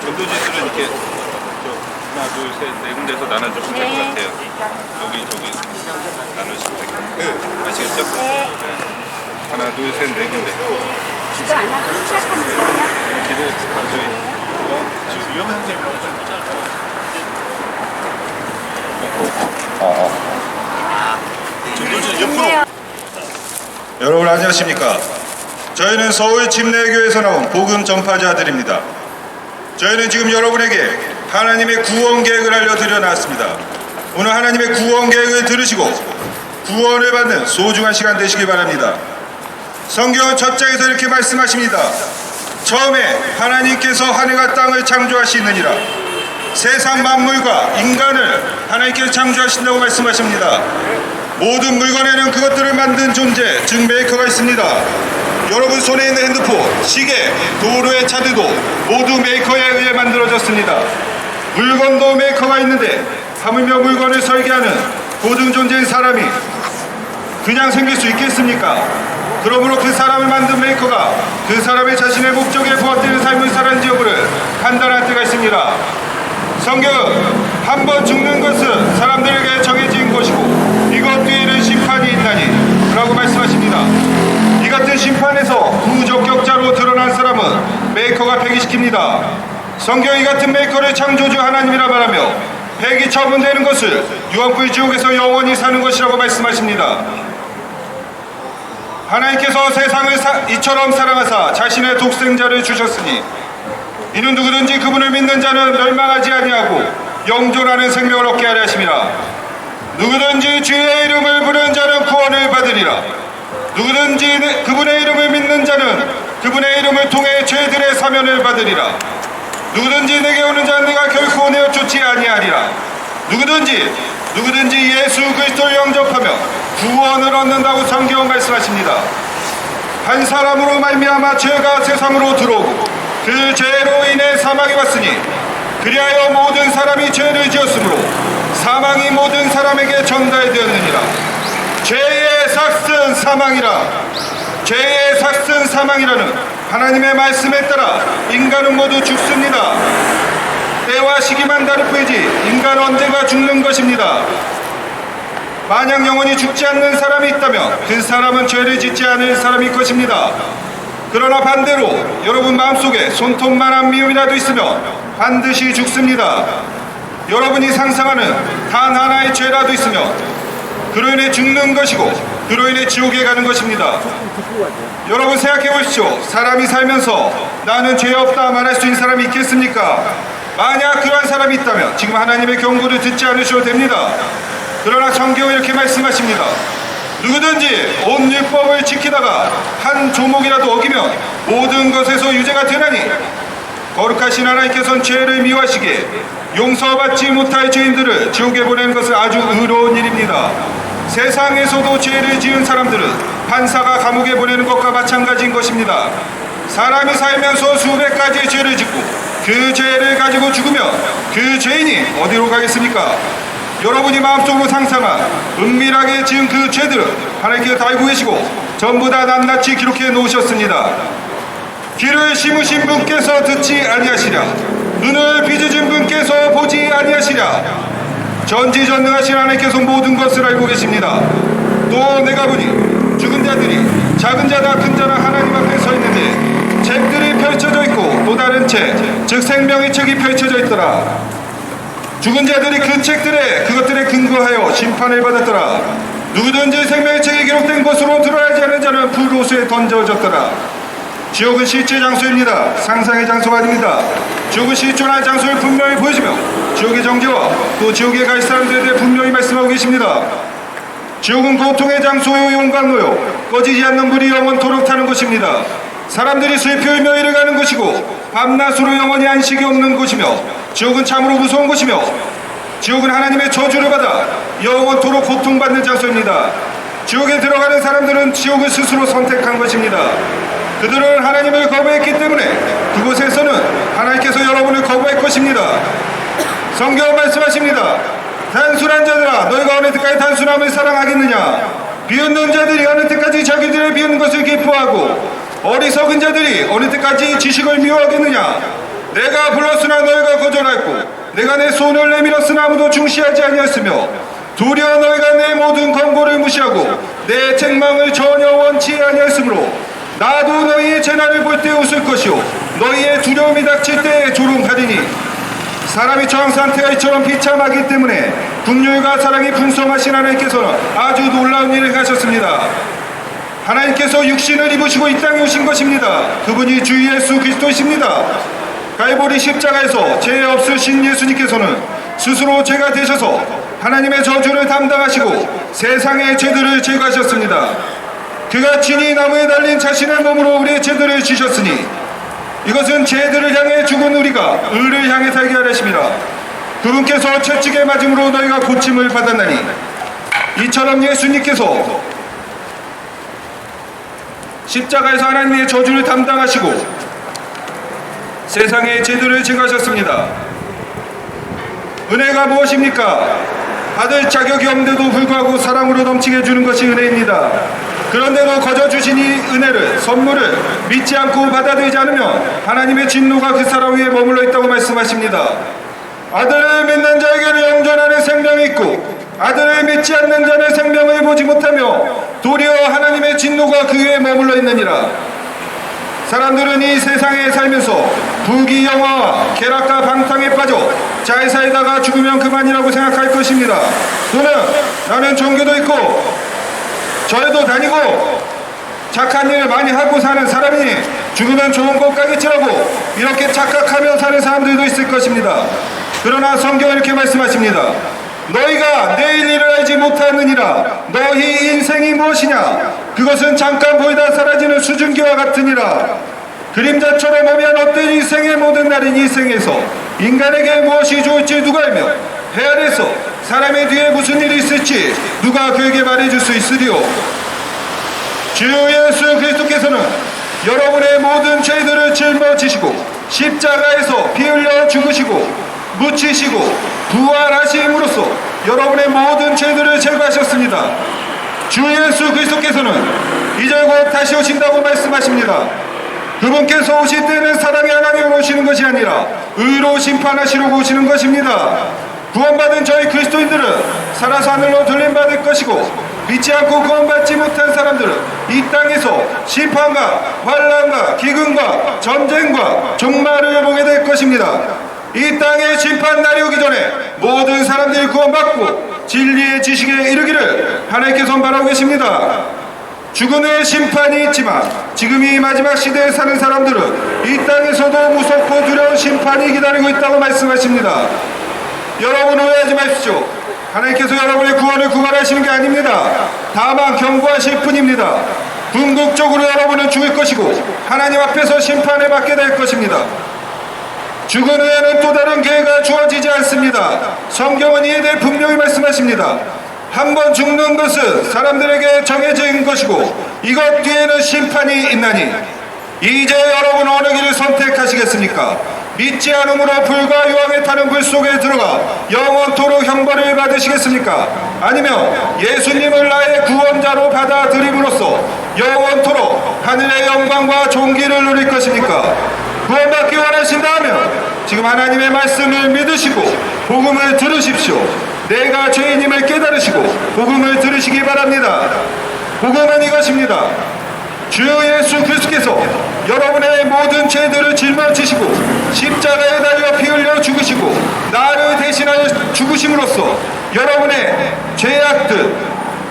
전도지들은 이렇게 하나, 둘, 셋, 네 군데서 나눠주시면 될 것 같아요. 여기, 저기 나누시면 되겠네요. 아시겠죠? 네. 하나, 둘, 셋, 네 군데. 기도 안 하고 시작하는 거야? 기도 저희 지금 위험한 상태입니다. 전도지 옆으로. 여러분 안녕하십니까? 저희는 서울 침례교회에서 나온 복음 전파자들입니다. 저희는 지금 여러분에게 하나님의 구원 계획을 알려드려 나왔습니다. 오늘 하나님의 구원 계획을 들으시고 구원을 받는 소중한 시간 되시기 바랍니다. 성경은 첫 장에서 이렇게 말씀하십니다. 처음에 하나님께서 하늘과 땅을 창조하시느니라. 세상 만물과 인간을 하나님께서 창조하신다고 말씀하십니다. 모든 물건에는 그것들을 만든 존재, 즉 메이커가 있습니다. 여러분 손에 있는 핸드폰, 시계, 도로의 차들도 모두 메이커에 의해 만들어졌습니다. 물건도 메이커가 있는데 하물며 물건을 설계하는 고등 존재인 사람이 그냥 생길 수 있겠습니까? 그러므로 그 사람을 만든 메이커가 그 사람의 자신의 목적에 부합되는 삶을 살았는지 여부를 판단할 때가 있습니다. 성경은 한 번 죽는 것은 사람들에게 정해진 것이고 이것 뒤에는 심판이 있나니 라고 말씀하십니다. 이 같은 심판에서 부적격자로 드러난 사람은 메이커가 폐기시킵니다. 성경이 같은 메이커를 창조주 하나님이라 말하며 폐기 처분되는 것을 유황불 지옥에서 영원히 사는 것이라고 말씀하십니다. 하나님께서 세상을 이처럼 사랑하사 자신의 독생자를 주셨으니 이는 누구든지 그분을 믿는 자는 멸망하지 아니하고 영존하는 생명을 얻게 하려 하심이라. 누구든지 주의 이름을 부르는 자는 구원을 받으리라. 누구든지 그분의 이름을 믿는 자는 그분의 이름을 통해 죄들의 사면을 받으리라. 누구든지 내게 오는 자는 내가 결코 내어 쫓지 아니하리라. 누구든지 예수 그리스도를 영접하며 구원을 얻는다고 성경은 말씀하십니다. 한 사람으로 말미암아 죄가 세상으로 들어오고 그 죄로 인해 사망이 왔으니 그리하여 모든 사람이 죄를 지었으므로 사망이 모든 사람에게 전달되었느니라. 죄의 삭슨 사망이라. 죄의 삭슨 사망이라는 하나님의 말씀에 따라 인간은 모두 죽습니다. 때와 시기만 다를 뿐이지 인간은 언젠가 죽는 것입니다. 만약 영원히 죽지 않는 사람이 있다면 그 사람은 죄를 짓지 않을 사람일 것입니다. 그러나 반대로 여러분 마음속에 손톱만한 미움이라도 있으면 반드시 죽습니다. 여러분이 상상하는 단 하나의 죄라도 있으면 그로 인해 죽는 것이고 그로 인해 지옥에 가는 것입니다. 여러분 생각해 보십시오. 사람이 살면서 나는 죄 없다 말할 수 있는 사람이 있겠습니까? 만약 그러한 사람이 있다면 지금 하나님의 경고를 듣지 않으셔도 됩니다. 그러나 성경은 이렇게 말씀하십니다. 누구든지 온 율법을 지키다가 한 조목이라도 어기면 모든 것에서 유죄가 되나니 거룩하신 하나님께서는 죄를 미워하시기에 용서받지 못할 죄인들을 지옥에 보내는 것은 아주 의로운 일입니다. 세상에서도 죄를 지은 사람들은 판사가 감옥에 보내는 것과 마찬가지인 것입니다. 사람이 살면서 수백 가지의 죄를 짓고 그 죄를 가지고 죽으면 그 죄인이 어디로 가겠습니까? 여러분이 마음속으로 상상한 은밀하게 지은 그 죄들은 하나님께서 다 알고 계시고 전부 다 낱낱이 기록해 놓으셨습니다. 귀를 심으신 분께서 듣지 아니하시랴. 눈을 빚으신 분께서 보지 아니하시랴. 전지전능하신 하나님께서 모든 것을 알고 계십니다. 또 내가 보니 죽은 자들이 작은 자나 큰 자나 하나님 앞에 서 있는데 책들이 펼쳐져 있고 또 다른 책, 즉 생명의 책이 펼쳐져 있더라. 죽은 자들이 그 책들에 그것들에 근거하여 심판을 받았더라. 누구든지 생명의 책에 기록된 것으로 드러나지 않은 자는 불호수에 던져졌더라. 지옥은 실제 장소입니다. 상상의 장소가 아닙니다. 지옥은 실존할 장소를 분명히 보여주며 지옥의 정죄와 또 지옥에 갈 사람들에 대해 분명히 말씀하고 계십니다. 지옥은 고통의 장소요 용광로요 꺼지지 않는 불이 영원토록 타는 곳입니다. 사람들이 슬피 울며 이래가는 곳이고 밤낮으로 영원히 안식이 없는 곳이며 지옥은 참으로 무서운 곳이며 지옥은 하나님의 저주를 받아 영원토록 고통받는 장소입니다. 지옥에 들어가는 사람들은 지옥을 스스로 선택한 것입니다. 그들은 하나님을 거부했기 때문에 그곳에서는 하나님께서 여러분을 거부할 것입니다. 성경은 말씀하십니다. 단순한 자들아 너희가 어느 때까지 단순함을 사랑하겠느냐. 비웃는 자들이 어느 때까지 자기들의 비웃는 것을 기뻐하고 어리석은 자들이 어느 때까지 지식을 미워하겠느냐. 내가 불렀으나 너희가 거절하였고 내가 내 손을 내밀었으나 아무도 중시하지 아니하였으며 도리어 너희가 내 모든 권고를 무시하고 내 책망을 전혀 원치 아니하였으므로 나도 너희의 재난을 볼 때 웃을 것이요 너희의 두려움이 닥칠 때 조롱하리니 사람이 처한 상태가 이처럼 비참하기 때문에 긍휼과 사랑이 풍성하신 하나님께서는 아주 놀라운 일을 하셨습니다. 하나님께서 육신을 입으시고 이 땅에 오신 것입니다. 그분이 주 예수 그리스도이십니다. 갈보리 십자가에서 죄 없으신 예수님께서는 스스로 죄가 되셔서 하나님의 저주를 담당하시고 세상의 죄들을 제거하셨습니다. 그가 친히 나무에 달린 자신의 몸으로 우리의 죄들을 지셨으니 이것은 죄들을 향해 죽은 우리가 의를 향해 살게 하려심이라. 그분께서 채찍에 맞음으로 너희가 고침을 받았나니 이처럼 예수님께서 십자가에서 하나님의 저주를 담당하시고 세상의 죄들을 제거하셨습니다. 은혜가 무엇입니까? 받을 자격이 없는데도 불구하고 사랑으로 넘치게 해주는 것이 은혜입니다. 그런데도 거저 주신 이 은혜를, 선물을 믿지 않고 받아들이지 않으면 하나님의 진노가 그 사람 위에 머물러 있다고 말씀하십니다. 아들을 믿는 자에게는 영존하는 생명이 있고 아들을 믿지 않는 자는 생명을 보지 못하며 도리어 하나님의 진노가 그 위에 머물러 있느니라. 사람들은 이 세상에 살면서 부귀영화와 쾌락과 방탕에 빠져 잘 살다가 죽으면 그만이라고 생각할 것입니다. 또는 나는 종교도 있고 절도 다니고 착한 일을 많이 하고 사는 사람이니 죽으면 좋은 곳 가겠지라고 이렇게 착각하며 사는 사람들도 있을 것입니다. 그러나 성경은 이렇게 말씀하십니다. 너희가 내일 일을 알지 못하느니라. 너희 인생이 무엇이냐? 그것은 잠깐 보이다 사라지는 수증기와 같으니라. 그림자처럼 오면 헛된 인생의 모든 날인 이 생에서 인간에게 무엇이 좋을지 누가 알며 해 아래서 사람의 뒤에 무슨 일이 있을지 누가 그에게 말해줄 수 있으리요. 주 예수 그리스도께서는 여러분의 모든 죄들을 짊어지시고 십자가에서 피 흘려 죽으시고 묻히시고 부활하심으로써 여러분의 모든 죄들을 제거하셨습니다. 주 예수 그리스도께서는 이제 곧 다시 오신다고 말씀하십니다. 그분께서 오실 때는 사랑의 하나님으로 오시는 것이 아니라 의로 심판하시려고 오시는 것입니다. 구원받은 저희 그리스도인들은 살아서 하늘로 돌림받을 것이고 믿지 않고 구원받지 못한 사람들은 이 땅에서 심판과 환난과 기근과 전쟁과 종말을 보게 될 것입니다. 이 땅의 심판날이 오기 전에 모든 사람들이 구원받고 진리의 지식에 이르기를 하나님께서 바라고 계십니다. 죽은 후에 심판이 있지만 지금 이 마지막 시대에 사는 사람들은 이 땅에서도 무섭고 두려운 심판이 기다리고 있다고 말씀하십니다. 여러분 오해하지 마십시오. 하나님께서 여러분의 구원을 구걸하시는 게 아닙니다. 다만 경고하실 뿐입니다. 궁극적으로 여러분은 죽을 것이고 하나님 앞에서 심판을 받게 될 것입니다. 죽은 후에는 또 다른 기회가 주어지지 않습니다. 성경은 이에 대해 분명히 말씀하십니다. 한 번 죽는 것은 사람들에게 정해진 것이고 이것 뒤에는 심판이 있나니 이제 여러분 어느 길을 선택하시겠습니까? 믿지 않음으로 불과 유황에 타는 불 속에 들어가 영원토록 형벌을 받으시겠습니까? 아니면 예수님을 나의 구원자로 받아들임으로써 영원토록 하늘의 영광과 존귀를 누릴 것입니까? 구원받기 원하신다면 지금 하나님의 말씀을 믿으시고 복음을 들으십시오. 내가 죄인임을 깨달으시고 복음을 들으시기 바랍니다. 복음은 이것입니다. 주 예수 그리스도께서 여러분의 모든 죄들을 짊어지시고 십자가에 달려 피 흘려 죽으시고 나를 대신하여 죽으심으로써 여러분의 죄악들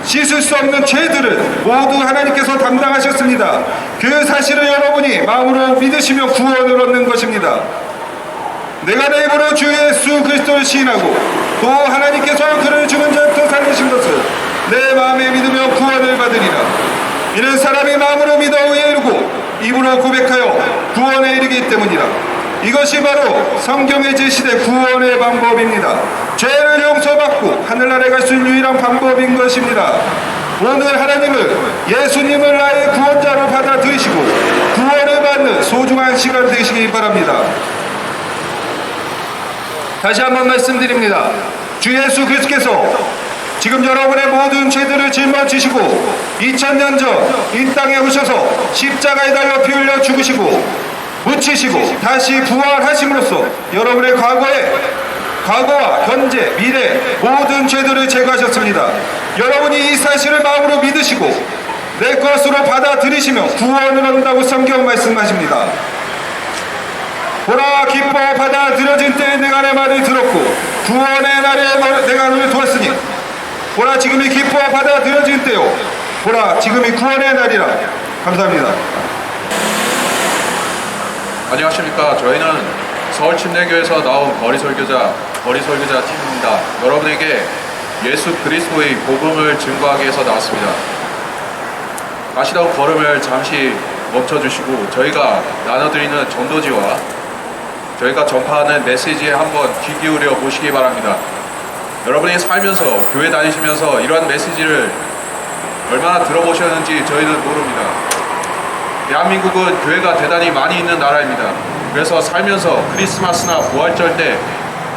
씻을 수 없는 죄들을 모두 하나님께서 담당하셨습니다. 그 사실을 여러분이 마음으로 믿으시며 구원을 얻는 것입니다. 내가 내 입으로 주 예수 그리스도를 시인하고 또 하나님께서 그를 죽은 자부터 살리신 것을 내 마음에 믿으며 구원을 받으리라. 이는 사람이 마음으로 믿어 의에 이르고 입으로 고백하여 구원에 이르기 때문이라. 이것이 바로 성경에 제시된 구원의 방법입니다. 죄를 용서받고 하늘나라에 갈 수 있는 유일한 방법인 것입니다. 오늘 하나님을 예수님을 나의 구원자로 받아들이시고 구원을 받는 소중한 시간 되시기 바랍니다. 다시 한번 말씀드립니다. 주 예수 그리스도께서 지금 여러분의 모든 죄들을 짊어지시고 2000년 전 이 땅에 오셔서 십자가에 달려 피 흘려 죽으시고 묻히시고 다시 부활하심으로써 여러분의 과거와 현재, 미래 모든 죄들을 제거하셨습니다. 여러분이 이 사실을 마음으로 믿으시고 내 것으로 받아들이시며 구원을 얻는다고 성경 말씀하십니다. 보라, 기뻐 받아들여진 때에 내가 내 말을 들었고 구원의 날에 내가 너를 도왔으니 보라, 지금이 기뻐 받아들여진 때요, 보라, 지금이 구원의 날이라. 감사합니다. 안녕하십니까. 저희는 서울침례교에서 나온 거리설교자 팀입니다. 여러분에게 예수 그리스도의 복음을 증거하기 위해서 나왔습니다. 가시던 걸음을 잠시 멈춰주시고 저희가 나눠드리는 전도지와 저희가 전파하는 메시지에 한번 귀 기울여 보시기 바랍니다. 여러분이 살면서, 교회 다니시면서 이러한 메시지를 얼마나 들어보셨는지 저희는 모릅니다. 대한민국은 교회가 대단히 많이 있는 나라입니다. 그래서 살면서 크리스마스나 부활절 때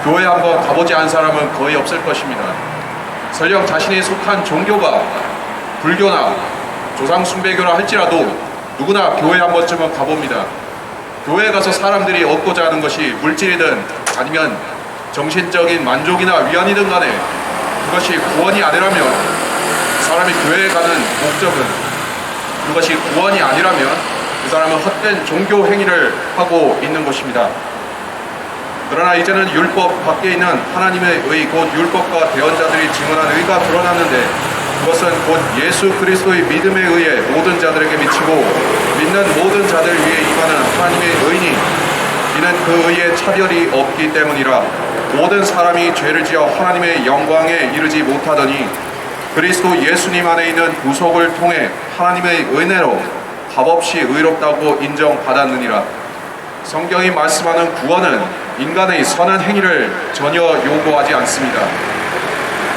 교회 한번 가보지 않은 사람은 거의 없을 것입니다. 설령 자신이 속한 종교가 불교나 조상숭배교라 할지라도 누구나 교회 한 번쯤은 가봅니다. 교회에 가서 사람들이 얻고자 하는 것이 물질이든 아니면 정신적인 만족이나 위안이든 간에 그것이 구원이 아니라면, 사람이 교회에 가는 목적은 그것이 구원이 아니라면 그 사람은 헛된 종교 행위를 하고 있는 것입니다. 그러나 이제는 율법 밖에 있는 하나님의 의, 곧 율법과 대언자들이 증언한 의가 드러났는데 그것은 곧 예수 그리스도의 믿음에 의해 모든 자들에게 미치고 믿는 모든 자들 위에 임하는 하나님의 의니 이는 그 의에 차별이 없기 때문이라. 모든 사람이 죄를 지어 하나님의 영광에 이르지 못하더니 그리스도 예수님 안에 있는 구속을 통해 하나님의 은혜로 값없이 의롭다고 인정받았느니라. 성경이 말씀하는 구원은 인간의 선한 행위를 전혀 요구하지 않습니다.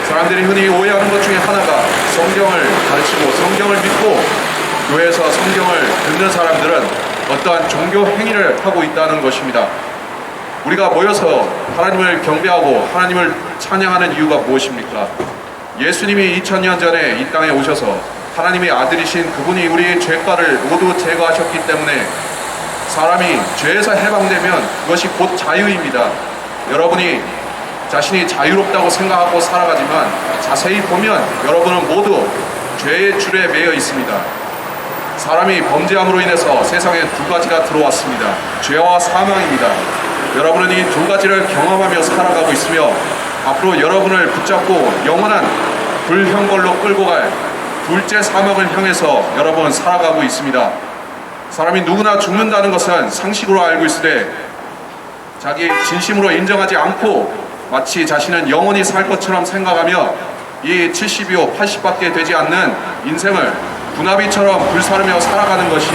사람들이 흔히 오해하는 것 중에 하나가 성경을 가르치고 성경을 믿고 교회에서 성경을 듣는 사람들은 어떠한 종교 행위를 하고 있다는 것입니다. 우리가 모여서 하나님을 경배하고 하나님을 찬양하는 이유가 무엇입니까? 예수님이 2000년 전에 이 땅에 오셔서 하나님의 아들이신 그분이 우리의 죄가를 모두 제거하셨기 때문에 사람이 죄에서 해방되면 그것이 곧 자유입니다. 여러분이 자신이 자유롭다고 생각하고 살아가지만 자세히 보면 여러분은 모두 죄의 줄에 매여 있습니다. 사람이 범죄함으로 인해서 세상에 두 가지가 들어왔습니다. 죄와 사망입니다. 여러분은 이 두 가지를 경험하며 살아가고 있으며 앞으로 여러분을 붙잡고 영원한 불형벌로 끌고 갈 둘째 사막을 향해서 여러분 살아가고 있습니다. 사람이 누구나 죽는다는 것은 상식으로 알고 있으되 자기 진심으로 인정하지 않고 마치 자신은 영원히 살 것처럼 생각하며 이 70이요 80밖에 되지 않는 인생을 군합이처럼 불사르며 살아가는 것이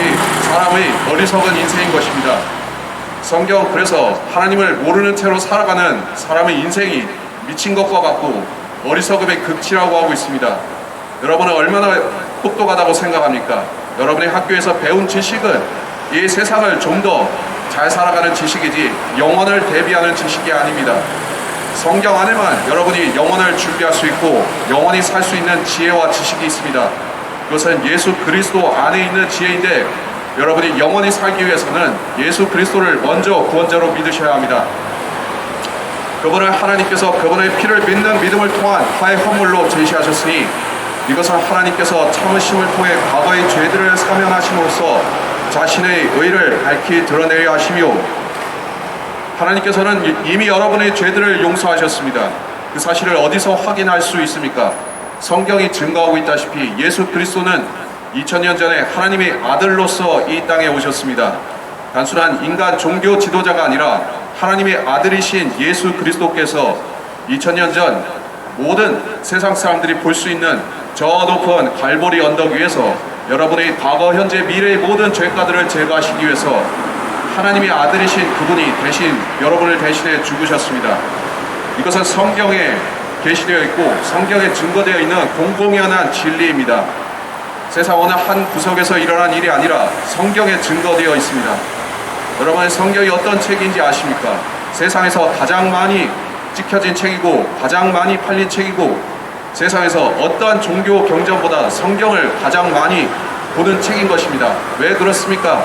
사람의 어리석은 인생인 것입니다. 성경 그래서 하나님을 모르는 채로 살아가는 사람의 인생이 미친 것과 같고 어리석음의 극치라고 하고 있습니다. 여러분은 얼마나 똑똑하다고 생각합니까? 여러분의 학교에서 배운 지식은 이 세상을 좀 더 잘 살아가는 지식이지 영원을 대비하는 지식이 아닙니다. 성경 안에만 여러분이 영원을 준비할 수 있고 영원히 살 수 있는 지혜와 지식이 있습니다. 그것은 예수 그리스도 안에 있는 지혜인데 여러분이 영원히 살기 위해서는 예수 그리스도를 먼저 구원자로 믿으셔야 합니다. 그분을 하나님께서 그분의 피를 믿는 믿음을 통한 화해 헌물로 제시하셨으니 이것은 하나님께서 참으심을 통해 과거의 죄들을 사면하심으로써 자신의 의를 밝히 드러내려 하시며 하나님께서는 이미 여러분의 죄들을 용서하셨습니다. 그 사실을 어디서 확인할 수 있습니까? 성경이 증거하고 있다시피 예수 그리스도는 2000년 전에 하나님의 아들로서 이 땅에 오셨습니다. 단순한 인간 종교 지도자가 아니라 하나님의 아들이신 예수 그리스도께서 2000년 전 모든 세상 사람들이 볼 수 있는 저 높은 갈보리 언덕 위에서 여러분의 과거, 현재, 미래의 모든 죄가들을 제거하시기 위해서 하나님의 아들이신 그분이 대신 여러분을 대신해 죽으셨습니다. 이것은 성경에 게시되어 있고 성경에 증거되어 있는 공공연한 진리입니다. 세상 어느 한 구석에서 일어난 일이 아니라 성경에 증거되어 있습니다. 여러분의 성경이 어떤 책인지 아십니까? 세상에서 가장 많이 찍혀진 책이고 가장 많이 팔린 책이고 세상에서 어떠한 종교 경전보다 성경을 가장 많이 보는 책인 것입니다. 왜 그렇습니까?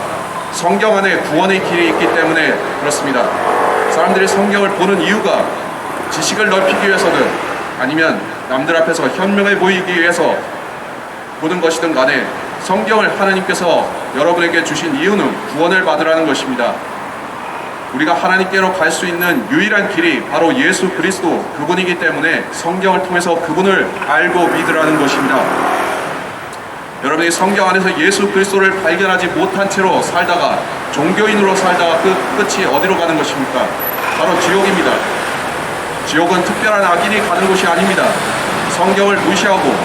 성경 안에 구원의 길이 있기 때문에 그렇습니다. 사람들이 성경을 보는 이유가 지식을 넓히기 위해서든 아니면 남들 앞에서 현명해 보이기 위해서 보는 것이든 간에 성경을 하나님께서 여러분에게 주신 이유는 구원을 받으라는 것입니다. 우리가 하나님께로 갈 수 있는 유일한 길이 바로 예수 그리스도 그분이기 때문에 성경을 통해서 그분을 알고 믿으라는 것입니다. 여러분이 성경 안에서 예수 그리스도를 발견하지 못한 채로 살다가 종교인으로 살다가 끝이 어디로 가는 것입니까? 바로 지옥입니다. 지옥은 특별한 악인이 가는 곳이 아닙니다. 성경을 무시하고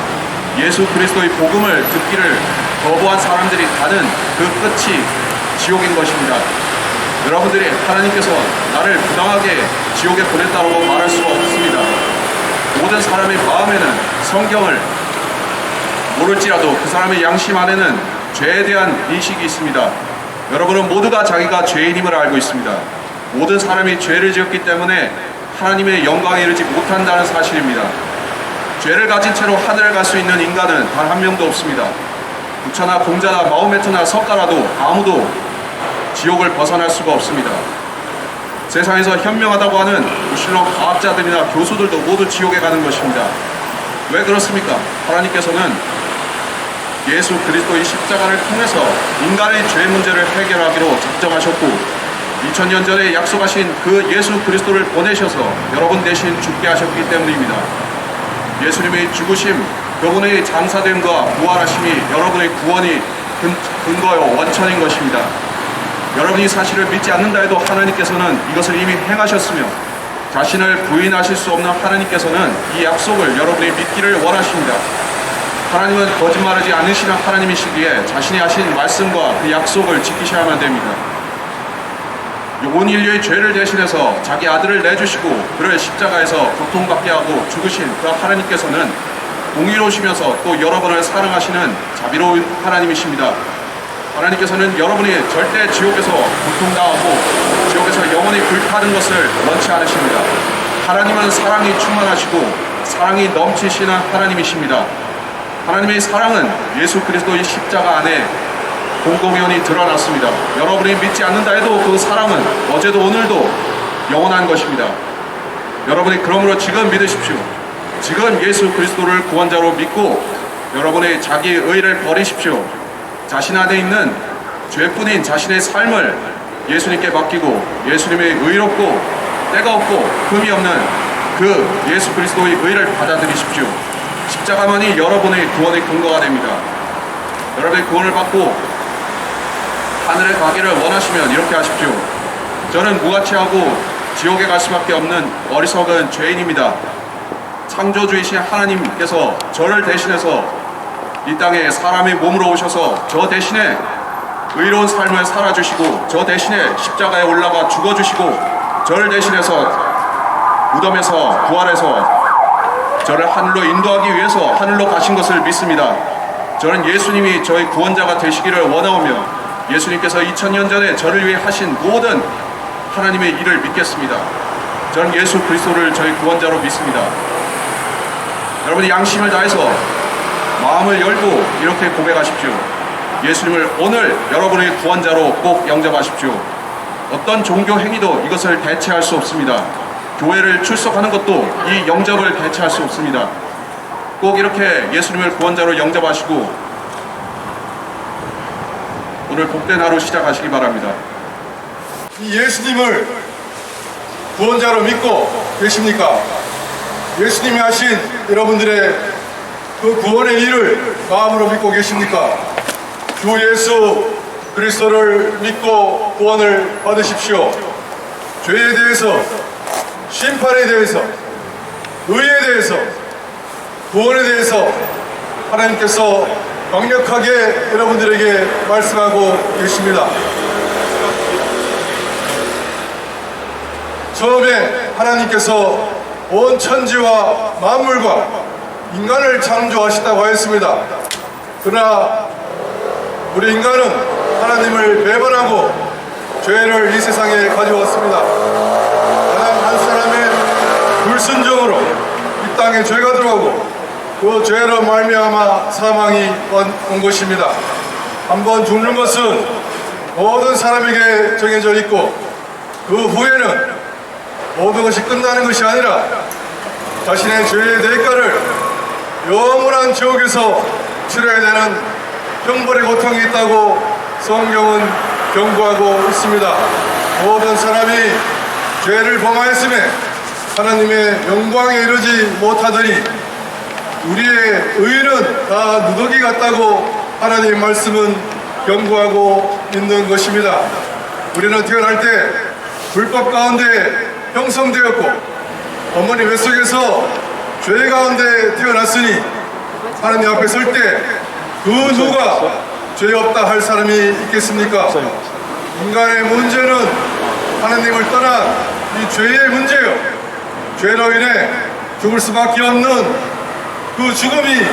예수 그리스도의 복음을 듣기를 거부한 사람들이 가는 그 끝이 지옥인 것입니다. 여러분들이 하나님께서 나를 부당하게 지옥에 보냈다고 말할 수가 없습니다. 모든 사람의 마음에는 성경을 모를지라도 그 사람의 양심 안에는 죄에 대한 인식이 있습니다. 여러분은 모두가 자기가 죄인임을 알고 있습니다. 모든 사람이 죄를 지었기 때문에 하나님의 영광에 이르지 못한다는 사실입니다. 죄를 가진 채로 하늘을 갈 수 있는 인간은 단 한 명도 없습니다. 부처나 공자나 마호메트나 석가라도 아무도 지옥을 벗어날 수가 없습니다. 세상에서 현명하다고 하는 무신론 과학자들이나 교수들도 모두 지옥에 가는 것입니다. 왜 그렇습니까? 하나님께서는 예수 그리스도의 십자가를 통해서 인간의 죄 문제를 해결하기로 작정하셨고 2000년 전에 약속하신 그 예수 그리스도를 보내셔서 여러분 대신 죽게 하셨기 때문입니다. 예수님의 죽으심, 그분의 장사됨과 부활하심이 여러분의 구원이 근거요 원천인 것입니다. 여러분이 사실을 믿지 않는다 해도 하나님께서는 이것을 이미 행하셨으며 자신을 부인하실 수 없는 하나님께서는 이 약속을 여러분이 믿기를 원하십니다. 하나님은 거짓말하지 않으시는 하나님이시기에 자신이 하신 말씀과 그 약속을 지키셔야만 됩니다. 온 인류의 죄를 대신해서 자기 아들을 내주시고 그를 십자가에서 고통받게 하고 죽으신 그 하나님께서는 공의로우시면서 또 여러분을 사랑하시는 자비로운 하나님이십니다. 하나님께서는 여러분이 절대 지옥에서 고통당하고 지옥에서 영원히 불타는 것을 원치 않으십니다. 하나님은 사랑이 충만하시고 사랑이 넘치시는 하나님이십니다. 하나님의 사랑은 예수 그리스도의 십자가 안에 공공연히 드러났습니다. 여러분이 믿지 않는다 해도 그 사랑은 어제도 오늘도 영원한 것입니다. 여러분이 그러므로 지금 믿으십시오. 지금 예수 그리스도를 구원자로 믿고 여러분의 자기 의를 버리십시오. 자신 안에 있는 죄뿐인 자신의 삶을 예수님께 맡기고 예수님의 의롭고 때가 없고 흠이 없는 그 예수 그리스도의 의를 받아들이십시오. 십자가만이 여러분의 구원의 근거가 됩니다. 여러분의 구원을 받고 하늘에 가기를 원하시면 이렇게 하십시오. 저는 무가치하고 지옥에 갈 수밖에 없는 어리석은 죄인입니다. 창조주이신 하나님께서 저를 대신해서 이 땅에 사람의 몸으로 오셔서 저 대신에 의로운 삶을 살아주시고 저 대신에 십자가에 올라가 죽어주시고 저를 대신해서 무덤에서 부활해서 저를 하늘로 인도하기 위해서 하늘로 가신 것을 믿습니다. 저는 예수님이 저의 구원자가 되시기를 원하오며 예수님께서 2000년 전에 저를 위해 하신 모든 하나님의 일을 믿겠습니다. 저는 예수 그리스도를 저희 구원자로 믿습니다. 여러분이 양심을 다해서 마음을 열고 이렇게 고백하십시오. 예수님을 오늘 여러분의 구원자로 꼭 영접하십시오. 어떤 종교 행위도 이것을 대체할 수 없습니다. 교회를 출석하는 것도 이 영접을 대체할 수 없습니다. 꼭 이렇게 예수님을 구원자로 영접하시고 오늘 복된 하루 시작하시기 바랍니다. 이 예수님을 구원자로 믿고 계십니까? 예수님이 하신 여러분들의 그 구원의 일을 마음으로 믿고 계십니까? 주 예수 그리스도를 믿고 구원을 받으십시오. 죄에 대해서, 심판에 대해서, 의에 대해서, 구원에 대해서 하나님께서 강력하게 여러분들에게 말씀하고 계십니다. 처음에 하나님께서 온 천지와 만물과 인간을 창조하셨다고 하였습니다. 그러나 우리 인간은 하나님을 배반하고 죄를 이 세상에 가져왔습니다. 단 한 사람의 불순종으로 이 땅에 죄가 들어가고 그 죄로 말미암아 사망이 온 것입니다. 한번 죽는 것은 모든 사람에게 정해져 있고 그 후에는 모든 것이 끝나는 것이 아니라 자신의 죄의 대가를 영원한 지옥에서 치러야 되는 형벌의 고통이 있다고 성경은 경고하고 있습니다. 모든 사람이 죄를 범하였음에 하나님의 영광에 이르지 못하더니 우리의 의는 다 누더기 같다고 하나님의 말씀은 경고하고 있는 것입니다. 우리는 태어날 때 불법 가운데 형성되었고 어머니 뱃속에서 죄 가운데 태어났으니 하나님 앞에 설 때 그 누가 죄 없다 할 사람이 있겠습니까? 인간의 문제는 하나님을 떠난 이 죄의 문제요. 죄로 인해 죽을 수밖에 없는 그 죽음이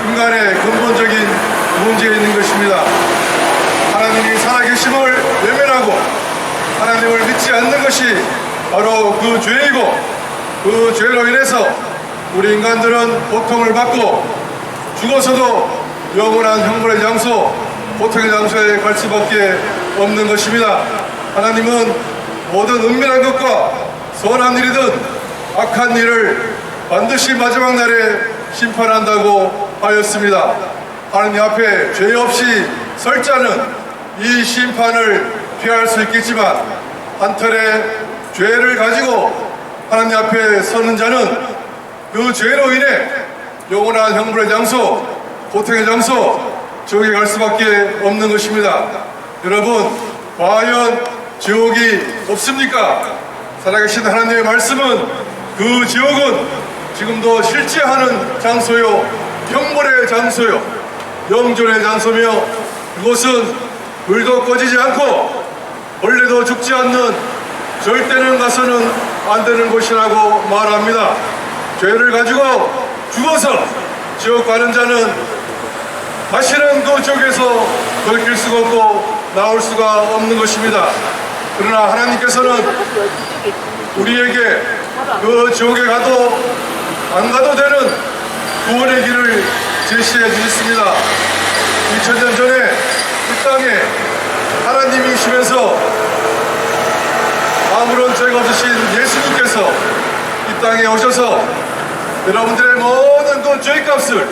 인간의 근본적인 문제에 있는 것입니다. 하나님이 살아계심을 외면하고 하나님을 믿지 않는 것이 바로 그 죄이고 그 죄로 인해서 우리 인간들은 고통을 받고 죽어서도 영원한 형벌의 장소, 고통의 장소에 갈 수밖에 없는 것입니다. 하나님은 모든 은밀한 것과 선한 일이든 악한 일을 반드시 마지막 날에 심판한다고 하였습니다. 하나님 앞에 죄 없이 설 자는 이 심판을 피할 수 있겠지만 한 털의 죄를 가지고 하나님 앞에 서는 자는 그 죄로 인해 영원한 형벌의 장소, 고통의 장소, 지옥에 갈 수밖에 없는 것입니다. 여러분, 과연 지옥이 없습니까? 살아계신 하나님의 말씀은 그 지옥은 지금도 실제하는 장소요, 형벌의 장소요, 영존의 장소며 그곳은 불도 꺼지지 않고 벌레도 죽지 않는 절대는 가서는 안 되는 곳이라고 말합니다. 죄를 가지고 죽어서 지옥 가는 자는 다시는 그 지옥에서 돌이킬 수가 없고 나올 수가 없는 것입니다. 그러나 하나님께서는 우리에게 그 지옥에 가도 안 가도 되는 구원의 길을 제시해 주셨습니다. 2000년 전에 이 땅에 하나님이시면서 아무런 죄가 없으신 예수님께서 이 땅에 오셔서 여러분들의 모든 그 죄값을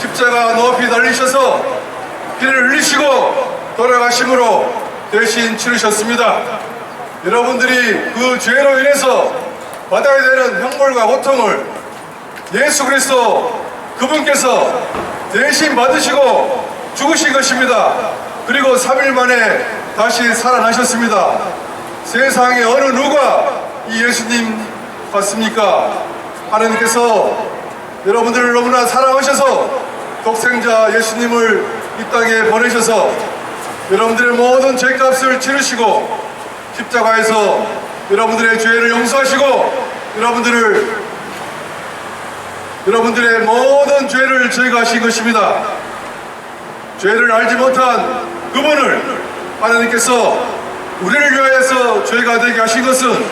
십자가 높이 달리셔서 피를 흘리시고 돌아가심으로 대신 치르셨습니다. 여러분들이 그 죄로 인해서 받아야 되는 형벌과 고통을 예수 그리스도 그분께서 대신 받으시고 죽으신 것입니다. 그리고 3일 만에 다시 살아나셨습니다. 세상에 어느 누가 이 예수님 같습니까? 하나님께서 여러분들을 너무나 사랑하셔서 독생자 예수님을 이 땅에 보내셔서 여러분들의 모든 죄값을 치르시고 십자가에서 여러분들의 죄를 용서하시고 여러분들의 모든 죄를 제거하신 것입니다. 죄를 알지 못한 그분을 하나님께서 우리를 위하여서 죄가 되게 하신 것은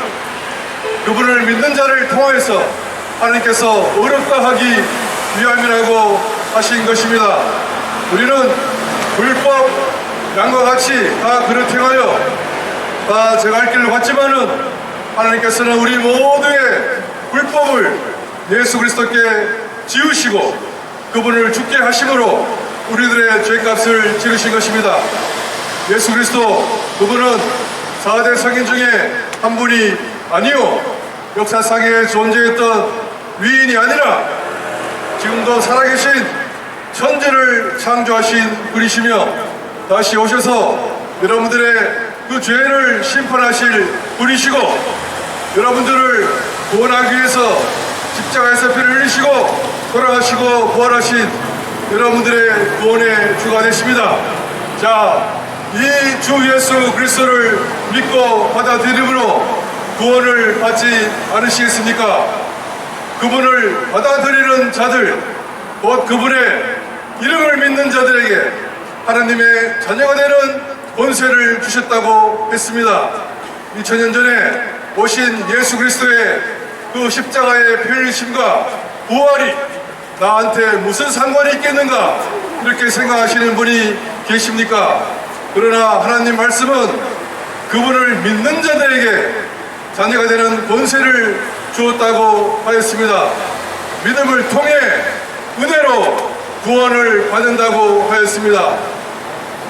그분을 믿는 자를 통하여서 하나님께서 의롭다 하기 위함이라고 하신 것입니다. 우리는 불법 양과 같이 다 그릇 행하여 다 제갈 길로 갔지만은 하나님께서는 우리 모두의 불법을 예수 그리스도께 지우시고 그분을 죽게 하심으로 우리들의 죄값을 치르신 것입니다. 예수 그리스도 그분은 4대 성인 중에 한 분이 아니요 역사상에 존재했던 위인이 아니라 지금도 살아계신 천지를 창조하신 분이시며 다시 오셔서 여러분들의 그 죄를 심판하실 분이시고 여러분들을 구원하기 위해서 십자가에서 피를 흘리시고 돌아가시고 부활하신 여러분들의 구원의 주가 되십니다. 자, 이 주 예수 그리스도를 믿고 받아들임으로 구원을 받지 않으시겠습니까? 그분을 받아들이는 자들, 곧 그분의 이름을 믿는 자들에게 하나님의 자녀가 되는 권세를 주셨다고 했습니다. 2000년 전에 오신 예수 그리스도의 그 십자가의 피 흘리심과 부활이 나한테 무슨 상관이 있겠는가 이렇게 생각하시는 분이 계십니까? 그러나 하나님 말씀은 그분을 믿는 자들에게 자녀가 되는 권세를 주었다고 하였습니다. 믿음을 통해 은혜로 구원을 받는다고 하였습니다.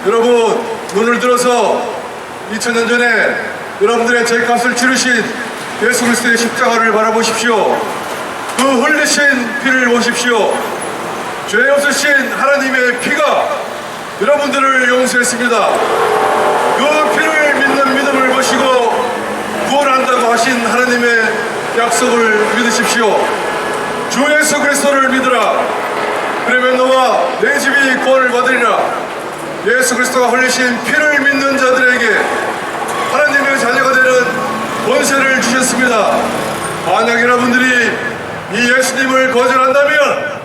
여러분, 눈을 들어서 2000년 전에 여러분들의 죄값을 치르신 예수 그리스도의 십자가를 바라보십시오. 그 흘리신 피를 보십시오. 죄 없으신 하나님의 피가 여러분들을 용서했습니다. 그 피를 믿는 믿음을 보시고 구원한다고 하신 하나님의 약속을 믿으십시오. 주 예수 그리스도를 믿으라. 그러면 너와 내 집이 구원을 받으리라. 예수 그리스도가 흘리신 피를 믿는 자들에게 하나님의 자녀가 되는 권세를 주셨습니다. 만약 여러분들이 이 예수님을 거절한다면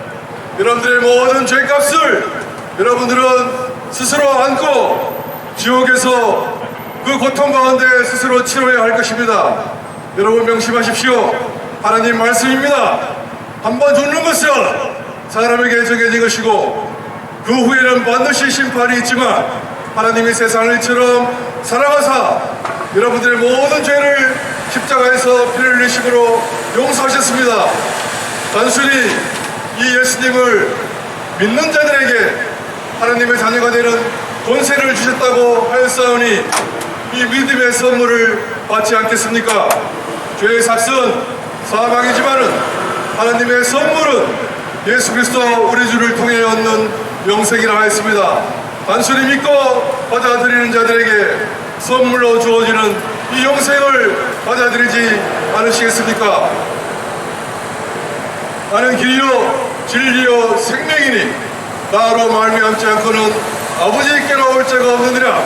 여러분들의 모든 죄값을 여러분들은 스스로 안고 지옥에서 그 고통 가운데 스스로 치러야 할 것입니다. 여러분 명심하십시오. 하나님 말씀입니다. 한번 죽는 것은 사람에게 정해진 것이고 그 후에는 반드시 심판이 있지만 하나님이 세상을 이처럼 사랑하사 여러분들의 모든 죄를 십자가에서 피를 흘리심으로 용서하셨습니다. 단순히 이 예수님을 믿는 자들에게 하나님의 자녀가 되는 권세를 주셨다고 하였사오니 이 믿음의 선물을 받지 않겠습니까? 죄의 삭은 사망이지만은 하나님의 선물은 예수 그리스도 우리 주를 통해 얻는 영생이라 하였습니다. 단순히 믿고 받아들이는 자들에게 선물로 주어지는 이 영생을 받아들이지 않으시겠습니까? 나는 길이요 진리요 생명이니 나로 말미암지 않고는 아버지께로 올 자가 없느니라.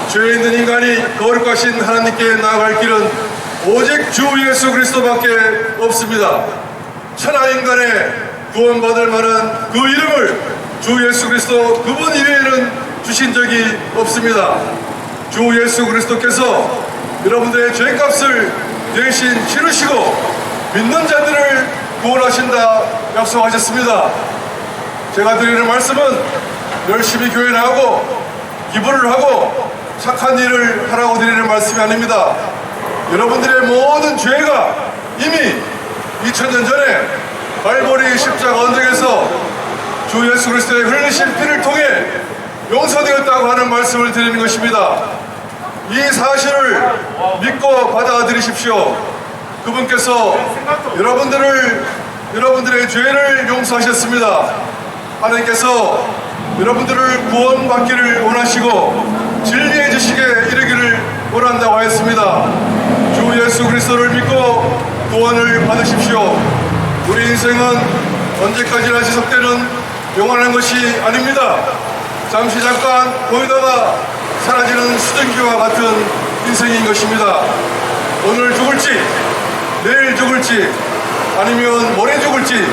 죄 있는 인간이 거룩하신 하나님께 나아갈 길은 오직 주 예수 그리스도밖에 없습니다. 천하 인간의 구원받을 만한 그 이름을 주 예수 그리스도 그분 이외에는 주신 적이 없습니다. 주 예수 그리스도께서 여러분들의 죄값을 대신 치르시고 믿는 자들을 구원하신다 약속하셨습니다. 제가 드리는 말씀은 열심히 교회 나가고 기부를 하고 착한 일을 하라고 드리는 말씀이 아닙니다. 여러분들의 모든 죄가 이미 2000년 전에 갈보리 십자가 언덕에서 주 예수 그리스도의 흘리신 피를 통해 용서되었다고 하는 말씀을 드리는 것입니다. 이 사실을 믿고 받아들이십시오. 그분께서 여러분들의 죄를 용서하셨습니다. 하나님께서 여러분들을 구원받기를 원하시고 진리의 지식에 이르기를 원한다고 하였습니다. 주 예수 그리스도를 믿고 구원을 받으십시오. 우리 인생은 언제까지나 지속되는 영원한 것이 아닙니다. 잠시 잠깐 보이다가 사라지는 수증기와 같은 인생인 것입니다. 오늘 죽을지 내일 죽을지 아니면 모레 죽을지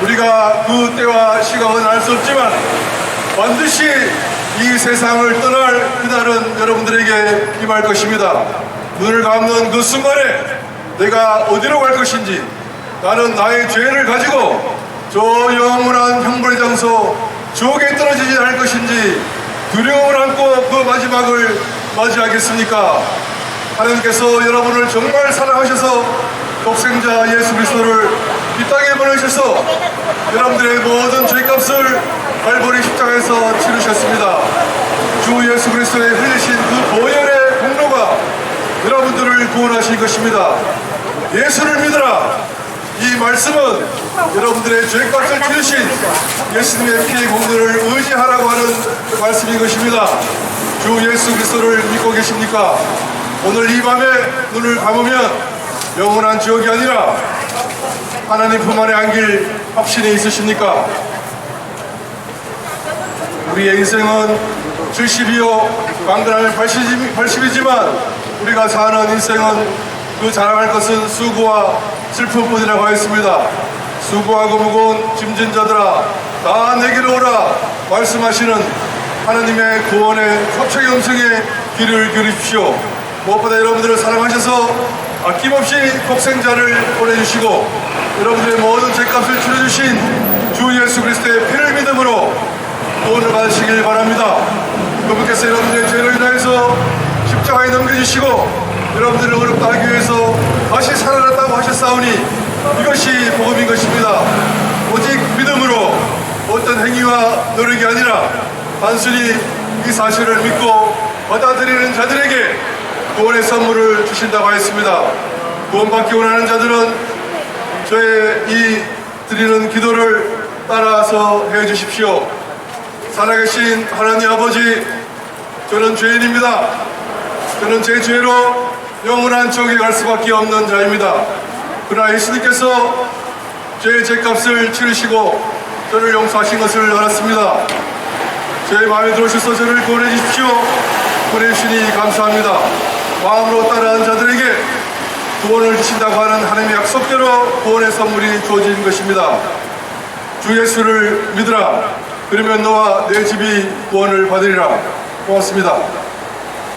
우리가 그 때와 시각은 알 수 없지만 반드시 이 세상을 떠날 그날은 여러분들에게 임할 것입니다. 눈을 감는 그 순간에 내가 어디로 갈 것인지, 나는 나의 죄를 가지고 저 영원한 형벌의 장소 지옥에 떨어지지 않을 것인지 두려움을 안고 그 마지막을 맞이하겠습니까? 하나님께서 여러분을 정말 사랑하셔서 독생자 예수 그리스도를 이 땅에 보내셔서 여러분들의 모든 죄값을 갈보리 십자가에서 치르셨습니다. 주 예수 그리스도의 흘리신 그 보혈의 공로가 여러분들을 구원하실 것입니다. 예수를 믿으라. 이 말씀은 여러분들의 죄값을 치르신 예수님의 피의 공로를 의지하라고 하는 말씀인 것입니다. 주 예수 그리스도를 믿고 계십니까? 오늘 이 밤에 눈을 감으면 영원한 지옥이 아니라 하나님 품 안에 안길 확신이 있으십니까? 우리의 인생은 70이요 방근하면 80이지만 우리가 사는 인생은 그 자랑할 것은 수고와 슬픔뿐이라고 하였습니다. 수고하고 무거운 짐진 자들아 다 내게로 오라 말씀하시는 하나님의 구원의 초청의 음성에 귀를 기울이십시오. 무엇보다 여러분들을 사랑하셔서 아낌없이 독생자를 보내주시고 여러분들의 모든 죄값을 치러주신 주 예수 그리스도의 피를 믿음으로 구원을 받으시길 바랍니다. 그분께서 여러분들의 죄를 인하여서 십자가에 넘겨주시고 여러분들을 어렵다 하기 위해서 다시 살아났다고 하셨사오니 이것이 복음인 것입니다. 오직 믿음으로 어떤 행위와 노력이 아니라 단순히 이 사실을 믿고 받아들이는 자들에게 구원의 선물을 주신다고 하였습니다. 구원받기 원하는 자들은 저의 이 드리는 기도를 따라서 해 주십시오. 살아계신 하나님 아버지, 저는 죄인입니다. 저는 제 죄로 영원한 지옥에 갈 수밖에 없는 자입니다. 그러나 예수님께서 제 죄값을 치르시고 저를 용서하신 것을 알았습니다. 제 마음에 들어오셔서 저를 구원해 주십시오. 구원해 주시니 감사합니다. 마음으로 따라하는 자들에게 구원을 주신다고 하는 하나님의 약속대로 구원의 선물이 주어진 것입니다. 주 예수를 믿으라. 그러면 너와 내 집이 구원을 받으리라. 고맙습니다.